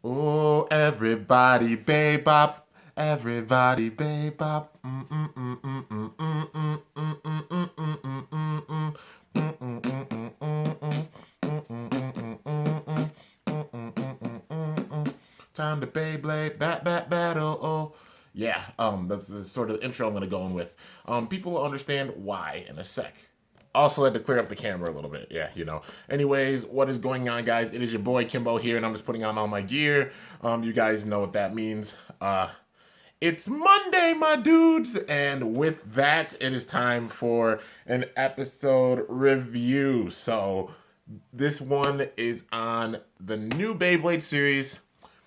Oh, everybody bebop, everybody bebop. Time to Beyblade, battle. Oh, yeah. That's the sort of intro I'm gonna go in with. People will understand why in a sec. Also had to clear up the camera a little bit. Yeah, you know. Anyways, what is going on, guys? It is your boy Kimbo here, and I'm just putting on all my gear. You guys know what that means. It's Monday, my dudes, and with that, it is time for an episode review. So, this one is on the new Beyblade series,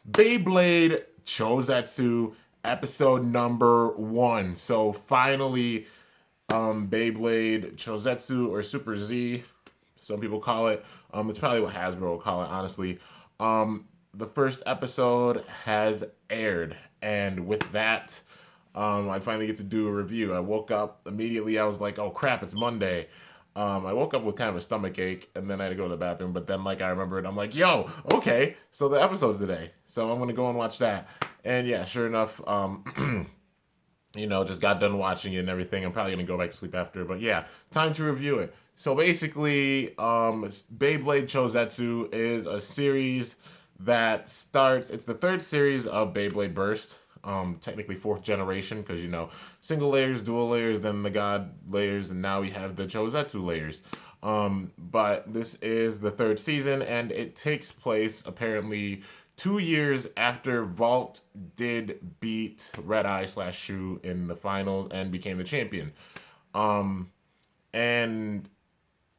Beyblade Chouzetsu, episode number 1. So, finally, Beyblade Chouzetsu or Super Z, some people call it. It's probably what Hasbro will call it, honestly. The first episode has aired, and with that, I finally get to do a review. I woke up immediately. I was like, "Oh crap, it's Monday." I woke up with kind of a stomach ache, and then I had to go to the bathroom. But then, like, I remembered, I'm like, "Yo, okay, so the episode's today, so I'm gonna go and watch that." And yeah, sure enough, just got done watching it and everything. I'm probably gonna go back to sleep after, but yeah, time to review it. So basically, Beyblade Chouzetsu is a series that starts. It's the third series of Beyblade Burst. Technically fourth generation because single layers, dual layers, then the God layers, and now we have the Chouzetsu layers. But this is the third season, and it takes place apparently 2 years after Vault did beat Red Eye / Shu in the finals and became the champion. And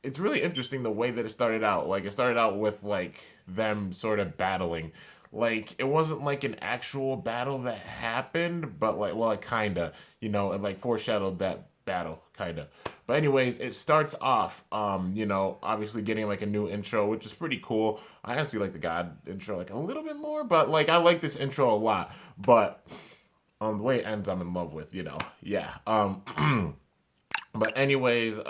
it's really interesting the way that it started out. Like, it started out with like them sort of battling. Like, it wasn't like an actual battle that happened, but like, well, it kinda, it like foreshadowed that battle, kinda. But anyways, it starts off, obviously getting like a new intro, which is pretty cool. I honestly like the God intro like a little bit more, but like I like this intro a lot. But the way it ends, I'm in love with, yeah. But anyways,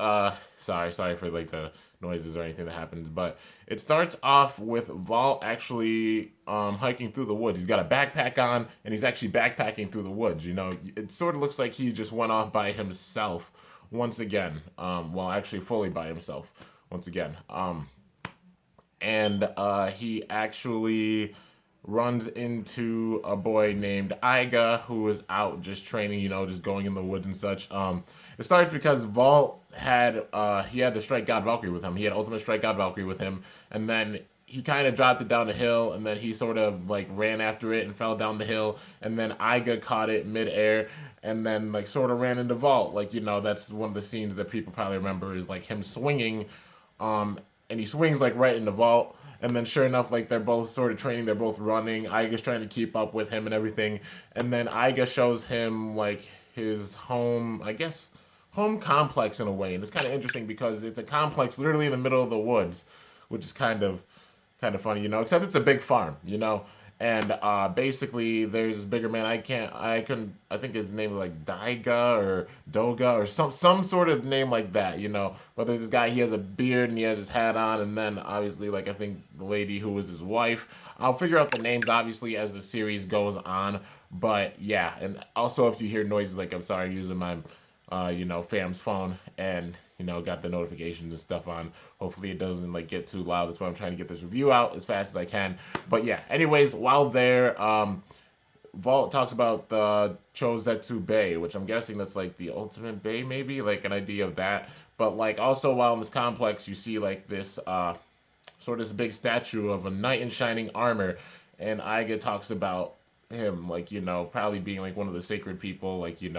sorry for like the noises or anything that happens. But it starts off with Vault actually hiking through the woods. He's got a backpack on, and he's actually backpacking through the woods. It sort of looks like he just went off by himself once again. Well, actually, fully by himself once again. And he actually runs into a boy named Iga who is out just training, just going in the woods and such. It starts because Vault had he had the Strike God Valkyrie with him. He had Ultimate Strike God Valkyrie with him, and then he kind of dropped it down the hill, and then he sort of like ran after it and fell down the hill, and then Iga caught it midair, and then like sort of ran into Vault. Like, that's one of the scenes that people probably remember is like him swinging, and he swings like right in the Vault. And then sure enough, like they're both sort of training, they're both running. Iga's trying to keep up with him and everything. And then Iga shows him like his home, I guess, home complex in a way. And it's kind of interesting because it's a complex literally in the middle of the woods, which is kind of funny, except it's a big farm, and basically there's this bigger man. I think his name was like Daiga or Doga or some sort of name like that, but there's this guy. He has a beard and he has his hat on, and then obviously, like, I think the lady who was his wife. I'll figure out the names obviously as the series goes on. But yeah, and also if you hear noises, like, I'm sorry, I'm using my fam's phone, and got the notifications and stuff on. Hopefully it doesn't like get too loud. That's why I'm trying to get this review out as fast as I can. But yeah, anyways, while there, Vault talks about the Chouzetsu Bay, which I'm guessing that's like the ultimate bay, maybe like an idea of that. But like also while in this complex, you see like this sort of this big statue of a knight in shining armor, and Iga talks about him like probably being like one of the sacred people, like in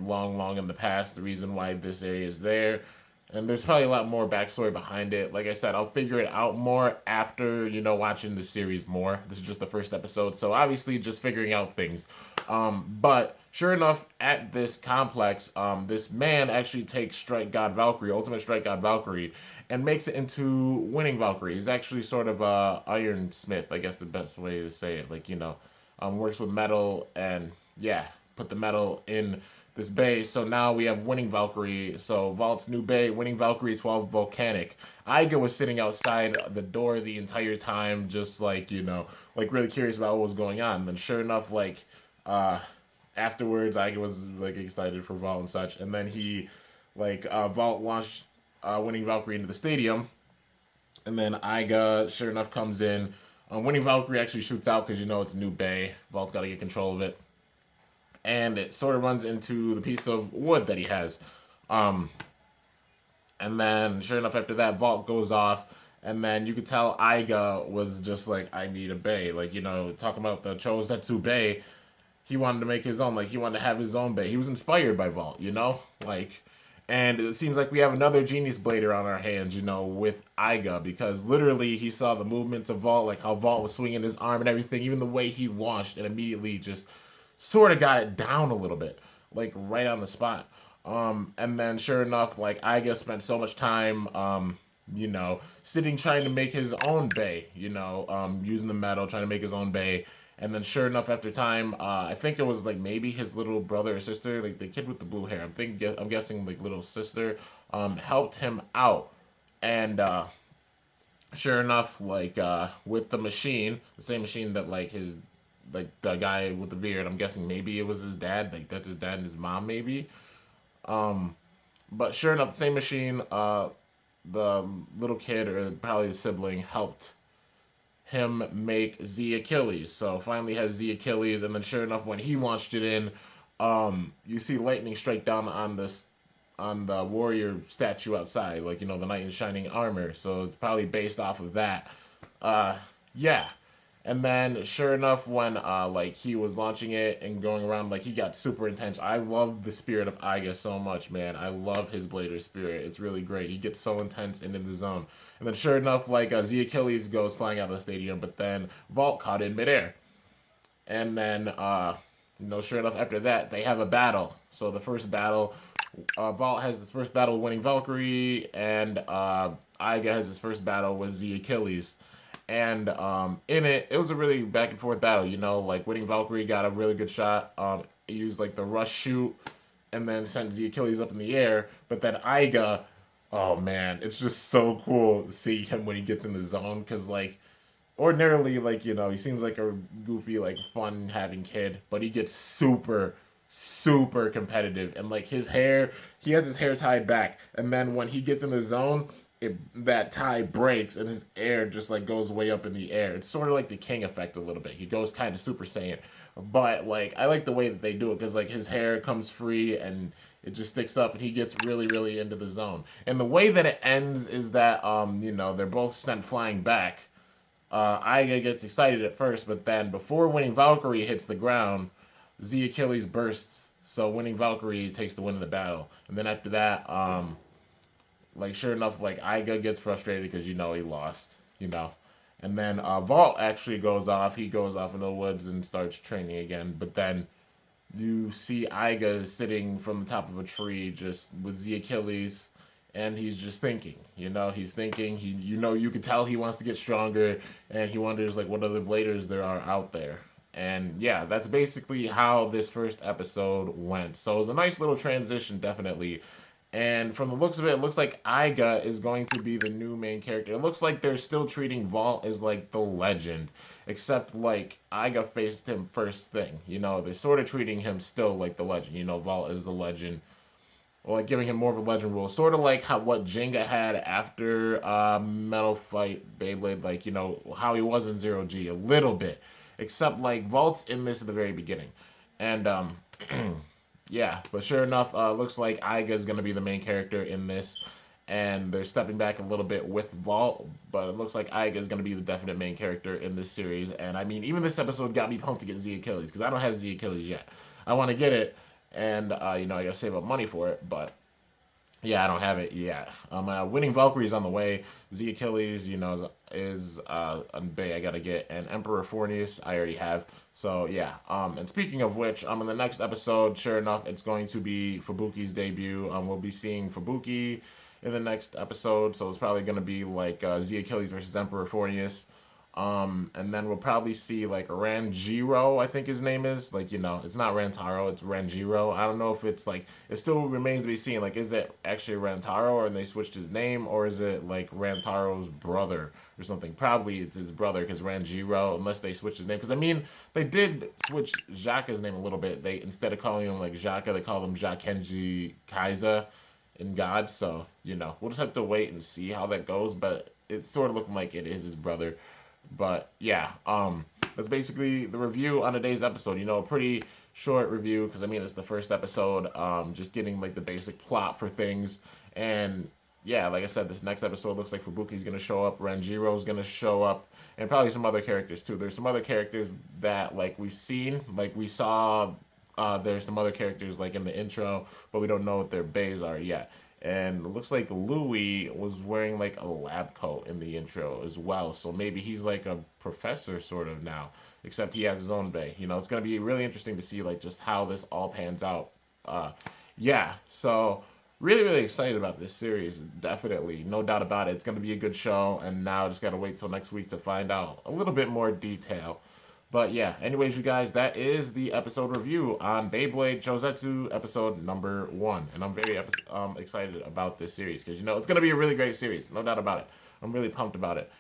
long in the past, the reason why this area is there. And there's probably a lot more backstory behind it. Like I said, I'll figure it out more after, watching the series more. This is just the first episode, so obviously just figuring out things. But sure enough, at this complex, this man actually takes Strike God Valkyrie, Ultimate Strike God Valkyrie, and makes it into Winning Valkyrie. He's actually sort of a ironsmith, I guess the best way to say it. Like, works with metal and, yeah, put the metal in this Bay. So now we have Winning Valkyrie. So Vault's new Bay, Winning Valkyrie 12 Volcanic. Iga was sitting outside the door the entire time, just like, like really curious about what was going on. And then sure enough, like, afterwards, Iga was like excited for Vault and such. And then Vault launched Winning Valkyrie into the stadium. And then Iga, sure enough, comes in. Winning Valkyrie actually shoots out because it's a new Bay. Vault's got to get control of it. And it sort of runs into the piece of wood that he has. And then, sure enough, after that, Vault goes off. And then you could tell Iga was just like, I need a Bay. Like, talking about the Chouzetsu Bay, he wanted to make his own. Like, he wanted to have his own Bay. He was inspired by Vault, Like, and it seems like we have another Genius Blader on our hands, with Iga. Because literally, he saw the movements of Vault, like how Vault was swinging his arm and everything. Even the way he launched and immediately just sort of got it down a little bit. Like, right on the spot. And then, sure enough, like, Iga spent so much time, sitting trying to make his own Bay, using the metal, trying to make his own Bay. And then, sure enough, after time, I think it was like maybe his little brother or sister, like the kid with the blue hair. I'm guessing like little sister, helped him out. And sure enough, like with the machine, the same machine that like the guy with the beard. I'm guessing maybe it was his dad. Like that's his dad and his mom, maybe. But sure enough, the same machine. The little kid or probably the sibling helped him make Z Achilles. So finally has Z Achilles, and then sure enough, when he launched it in, you see lightning strike down on the warrior statue outside, like the knight in shining armor. So it's probably based off of that. Yeah. And then, sure enough, when like he was launching it and going around, like he got super intense. I love the spirit of Iga so much, man. I love his Blader spirit. It's really great. He gets so intense and in the zone. And then, sure enough, like Z Achilles goes flying out of the stadium, but then Vault caught in midair. And then, sure enough, after that, they have a battle. So the first battle, Vault has his first battle winning Valkyrie, and Iga has his first battle with Z Achilles. And in it was a really back and forth battle, like winning Valkyrie got a really good shot. He used like the rush shoot and then sent Z Achilles up in the air. But then Iga, oh man, it's just so cool to see him when he gets in the zone. Because like ordinarily, like, he seems like a goofy, like fun having kid, but he gets super, super competitive. And like he has his hair tied back. And then when he gets in the zone, that tie breaks and his air just like goes way up in the air. It's sort of like the King effect a little bit. He goes kind of Super Saiyan, but like I like the way that they do it because like his hair comes free and it just sticks up and he gets really really into the zone. And the way that it ends is that they're both sent flying back. Iga gets excited at first, but then before winning Valkyrie hits the ground, Z Achilles bursts. So winning Valkyrie takes the win of the battle, and then after that, like, sure enough, like, Iga gets frustrated because, he lost, And then Vault actually goes off. He goes off in the woods and starts training again. But then you see Iga sitting from the top of a tree just with Z Achilles. And he's just thinking, he's thinking. You can tell he wants to get stronger. And he wonders, like, what other Bladers there are out there. And, yeah, that's basically how this first episode went. So it was a nice little transition, definitely. And from the looks of it, it looks like Iga is going to be the new main character. It looks like they're still treating Vault as, like, the legend. Except, like, Iga faced him first thing. They're sort of treating him still like the legend. Vault is the legend. Or, like, giving him more of a legend role. Sort of like what Jenga had after Metal Fight Beyblade. Like, how he was in Zero G. A little bit. Except, like, Vault's in this at the very beginning. And, yeah, but sure enough, looks like Iga is going to be the main character in this, and they're stepping back a little bit with Vault, but it looks like Iga is going to be the definite main character in this series, and I mean, even this episode got me pumped to get Z Achilles, because I don't have Z Achilles yet. I want to get it, and, I got to save up money for it, but yeah, I don't have it yet. Winning Valkyrie is on the way. Z Achilles, is a Bay I gotta get, and Emperor Fornius I already have. So yeah. And speaking of which, in the next episode, sure enough, it's going to be Fubuki's debut. We'll be seeing Fubuki in the next episode, so it's probably gonna be like Z Achilles versus Emperor Fornius. And then we'll probably see like Ranjiro, I think his name is. Like, it's not Rantaro, it's Ranjiro. I don't know if it's like, it still remains to be seen. Like, is it actually Rantaro or they switched his name, or is it like Rantaro's brother or something? Probably it's his brother, because Ranjiro, unless they switch his name. Because I mean, they did switch Xhaka's name a little bit. They, instead of calling him like Xhaka, they call him Jackenji Kaiser in God. So, we'll just have to wait and see how that goes. But it's sort of looking like it is his brother. But yeah, that's basically the review on today's episode. A pretty short review, because I mean it's the first episode. Just getting like the basic plot for things, and yeah, like I said, this next episode looks like Fubuki's gonna show up, Ranjiro's gonna show up, and probably some other characters too. There's some other characters that like we've seen, like we saw. There's some other characters like in the intro, but we don't know what their bays are yet. And it looks like Louis was wearing like a lab coat in the intro as well. So maybe he's like a professor sort of now, except he has his own bay. It's going to be really interesting to see like just how this all pans out. Yeah, so really, really excited about this series. Definitely, no doubt about it. It's going to be a good show. And now just got to wait till next week to find out a little bit more detail. But yeah, anyways, you guys, that is the episode review on Beyblade Chouzetsu episode number 1. And I'm very excited about this series because, it's going to be a really great series. No doubt about it. I'm really pumped about it.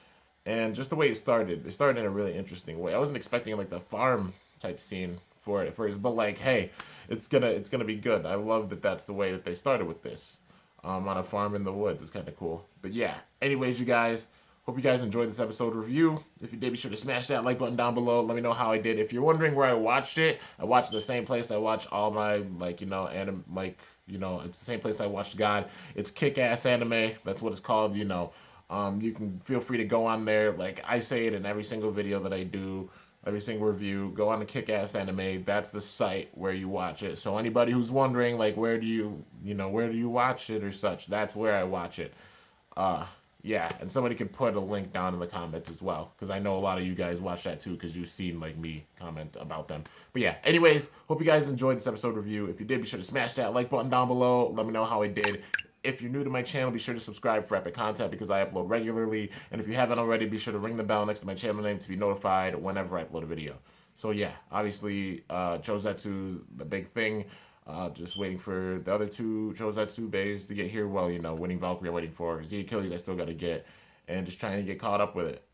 And just the way it started in a really interesting way. I wasn't expecting like the farm type scene for it at first, but like, hey, it's gonna be good. I love that that's the way that they started with this. On a farm in the woods. It's kind of cool. But yeah, anyways, you guys, hope you guys enjoyed this episode review. If you did, be sure to smash that like button down below. Let me know how I did. If you're wondering where I watched it, I watched it the same place I watch all my, it's the same place I watched God. It's Kick-Ass Anime. That's what it's called, You can feel free to go on there. Like I say it in every single video that I do, every single review. Go on to Kick-Ass Anime. That's the site where you watch it. So anybody who's wondering, like, where do you watch it or such, that's where I watch it. Yeah, and somebody could put a link down in the comments as well, because I know a lot of you guys watch that too, because you've seen like me comment about them. But yeah, anyways, hope you guys enjoyed this episode review. If you did, be sure to smash that like button down below. Let me know how I did. If you're new to my channel, be sure to subscribe for epic content, because I upload regularly. And if you haven't already, be sure to ring the bell next to my channel name to be notified whenever I upload a video. So yeah, obviously, Chouzetsu's the big thing. Just waiting for the other 2 Chouzetsu bays to get here. Well, winning Valkyrie I'm waiting for. Z Achilles I still got to get. And just trying to get caught up with it.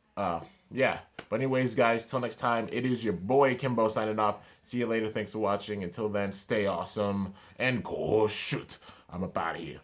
Yeah. But anyways, guys, till next time, it is your boy Kimbo signing off. See you later. Thanks for watching. Until then, stay awesome. And go shoot. I'm up out of here.